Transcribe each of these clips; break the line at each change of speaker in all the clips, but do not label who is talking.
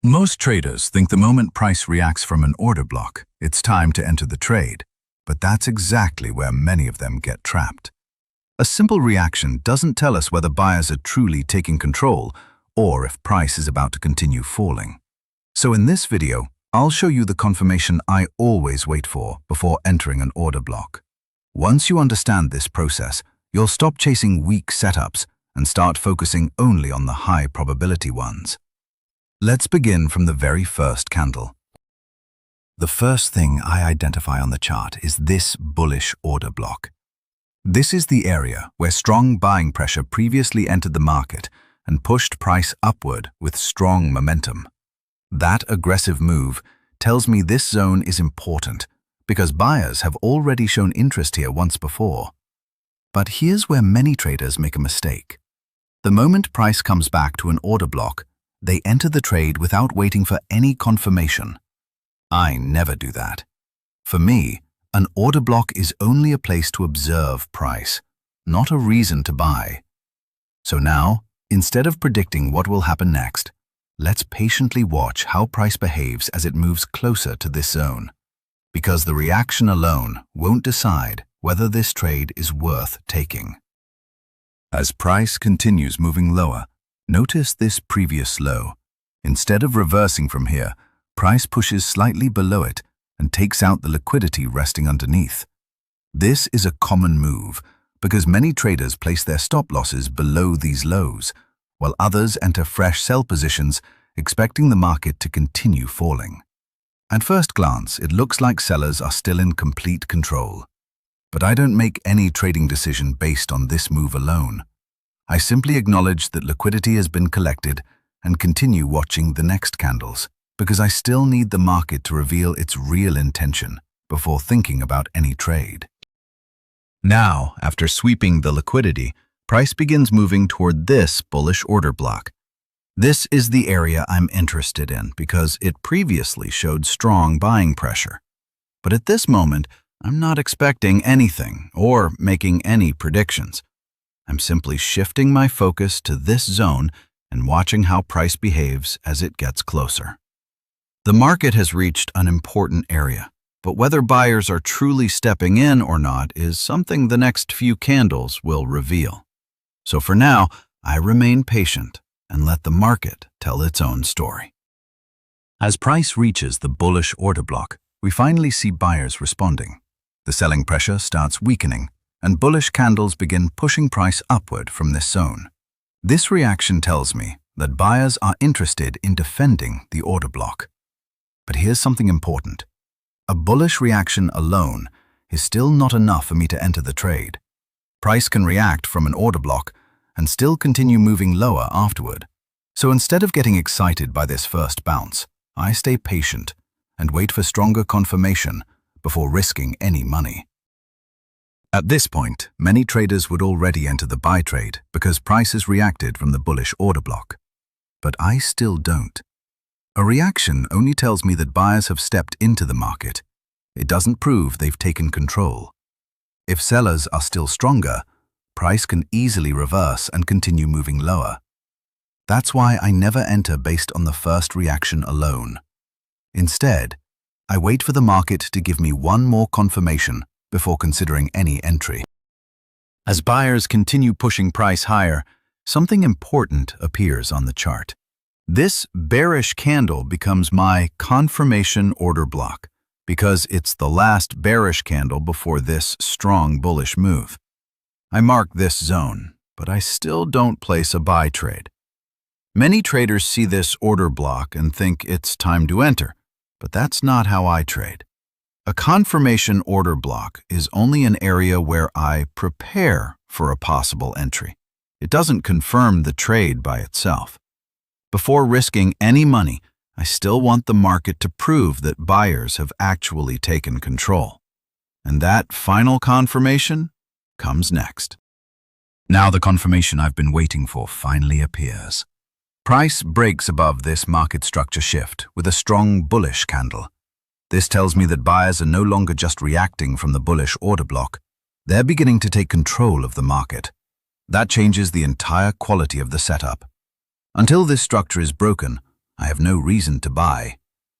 Most traders think the moment price reacts from an order block, it's time to enter the trade. But that's exactly where many of them get trapped. A simple reaction doesn't tell us whether buyers are truly taking control or if price is about to continue falling. So in this video, I'll show you the confirmation I always wait for before entering an order block. Once you understand this process, you'll stop chasing weak setups and start focusing only on the high probability ones. Let's begin from the very first candle. The first thing I identify on the chart is this bullish order block. This is the area where strong buying pressure previously entered the market and pushed price upward with strong momentum. That aggressive move tells me this zone is important because buyers have already shown interest here once before. But here's where many traders make a mistake. The moment price comes back to an order block, they enter the trade without waiting for any confirmation. I never do that. For me, an order block is only a place to observe price, not a reason to buy. So now, instead of predicting what will happen next, let's patiently watch how price behaves as it moves closer to this zone. Because the reaction alone won't decide whether this trade is worth taking. As price continues moving lower, notice this previous low. Instead of reversing from here, price pushes slightly below it and takes out the liquidity resting underneath. This is a common move because many traders place their stop losses below these lows, while others enter fresh sell positions expecting the market to continue falling. At first glance, it looks like sellers are still in complete control. But I don't make any trading decision based on this move alone. I simply acknowledge that liquidity has been collected and continue watching the next candles because I still need the market to reveal its real intention before thinking about any trade. Now, after sweeping the liquidity, price begins moving toward this bullish order block. This is the area I'm interested in because it previously showed strong buying pressure. But at this moment, I'm not expecting anything or making any predictions. I'm simply shifting my focus to this zone and watching how price behaves as it gets closer. The market has reached an important area, but whether buyers are truly stepping in or not is something the next few candles will reveal. So for now, I remain patient and let the market tell its own story. As price reaches the bullish order block, we finally see buyers responding. The selling pressure starts weakening, and bullish candles begin pushing price upward from this zone. This reaction tells me that buyers are interested in defending the order block. But here's something important. A bullish reaction alone is still not enough for me to enter the trade. Price can react from an order block and still continue moving lower afterward. So instead of getting excited by this first bounce, I stay patient and wait for stronger confirmation before risking any money. At this point, many traders would already enter the buy trade because price has reacted from the bullish order block. But I still don't. A reaction only tells me that buyers have stepped into the market. It doesn't prove they've taken control. If sellers are still stronger, price can easily reverse and continue moving lower. That's why I never enter based on the first reaction alone. Instead, I wait for the market to give me one more confirmation before considering any entry. As buyers continue pushing price higher, something important appears on the chart. This bearish candle becomes my confirmation order block because it's the last bearish candle before this strong bullish move. I mark this zone, but I still don't place a buy trade. Many traders see this order block and think it's time to enter, but that's not how I trade. A confirmation order block is only an area where I prepare for a possible entry. It doesn't confirm the trade by itself. Before risking any money, I still want the market to prove that buyers have actually taken control. And that final confirmation comes next. Now the confirmation I've been waiting for finally appears. Price breaks above this market structure shift with a strong bullish candle. This tells me that buyers are no longer just reacting from the bullish order block. They're beginning to take control of the market. That changes the entire quality of the setup. Until this structure is broken, I have no reason to buy.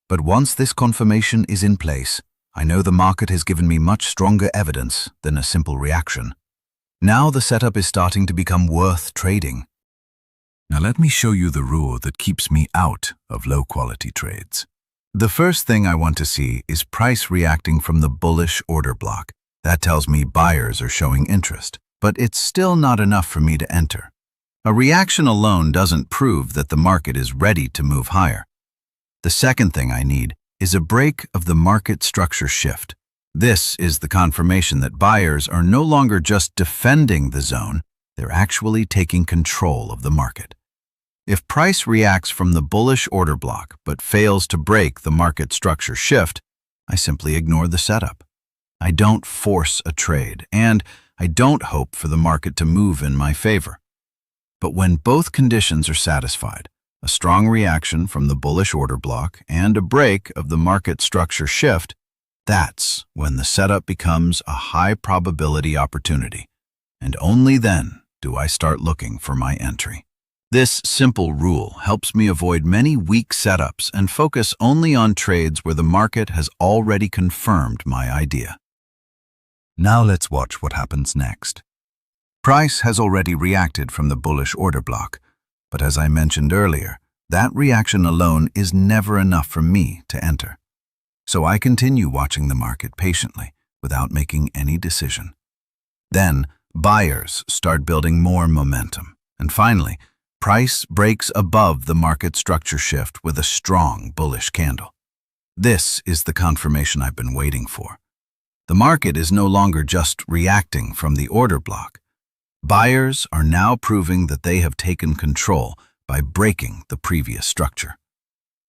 But once this confirmation is in place, I know the market has given me much stronger evidence than a simple reaction. Now the setup is starting to become worth trading. Now let me show you the rule that keeps me out of low-quality trades. The first thing I want to see is price reacting from the bullish order block. That tells me buyers are showing interest, but it's still not enough for me to enter. A reaction alone doesn't prove that the market is ready to move higher. The second thing I need is a break of the market structure shift. This is the confirmation that buyers are no longer just defending the zone, they're actually taking control of the market. If price reacts from the bullish order block but fails to break the market structure shift, I simply ignore the setup. I don't force a trade, and I don't hope for the market to move in my favor. But when both conditions are satisfied, a strong reaction from the bullish order block and a break of the market structure shift, that's when the setup becomes a high probability opportunity. And only then do I start looking for my entry. This simple rule helps me avoid many weak setups and focus only on trades where the market has already confirmed my idea. Now let's watch what happens next. Price has already reacted from the bullish order block, but as I mentioned earlier, that reaction alone is never enough for me to enter. So I continue watching the market patiently without making any decision. Then buyers start building more momentum, and finally, price breaks above the market structure shift with a strong bullish candle. This is the confirmation I've been waiting for. The market is no longer just reacting from the order block. Buyers are now proving that they have taken control by breaking the previous structure.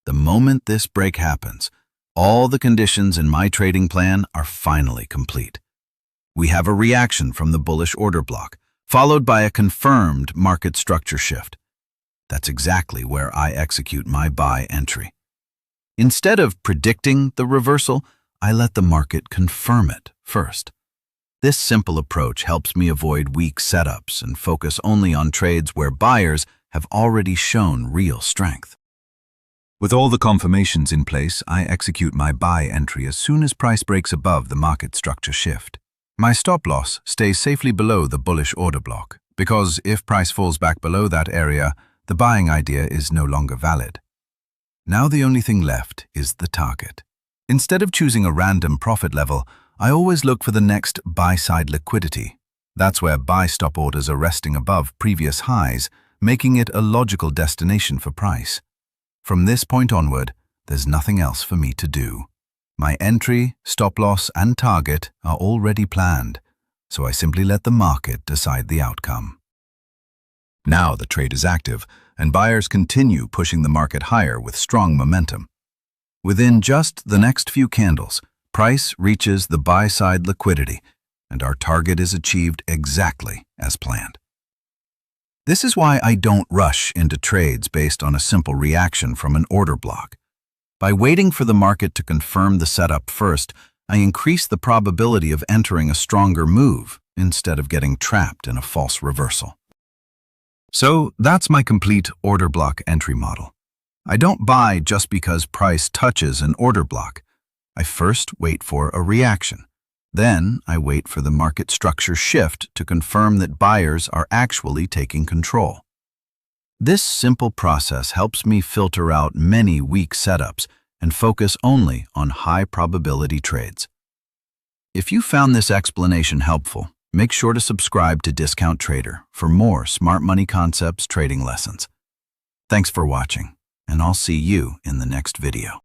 The moment this break happens, all the conditions in my trading plan are finally complete. We have a reaction from the bullish order block, followed by a confirmed market structure shift. That's exactly where I execute my buy entry. Instead of predicting the reversal, I let the market confirm it first. This simple approach helps me avoid weak setups and focus only on trades where buyers have already shown real strength. With all the confirmations in place, I execute my buy entry as soon as price breaks above the market structure shift. My stop loss stays safely below the bullish order block, because if price falls back below that area, the buying idea is no longer valid. Now the only thing left is the target. Instead of choosing a random profit level, I always look for the next buy-side liquidity. That's where buy stop orders are resting above previous highs, making it a logical destination for price. From this point onward, there's nothing else for me to do. My entry, stop loss, and target are already planned, so I simply let the market decide the outcome. Now the trade is active, and buyers continue pushing the market higher with strong momentum. Within just the next few candles, price reaches the buy-side liquidity, and our target is achieved exactly as planned. This is why I don't rush into trades based on a simple reaction from an order block. By waiting for the market to confirm the setup first, I increase the probability of entering a stronger move instead of getting trapped in a false reversal. So that's my complete order block entry model. I don't buy just because price touches an order block. I first wait for a reaction. Then I wait for the market structure shift to confirm that buyers are actually taking control. This simple process helps me filter out many weak setups and focus only on high probability trades. If you found this explanation helpful, make sure to subscribe to Discount Trader for more smart money concepts trading lessons. Thanks for watching, and I'll see you in the next video.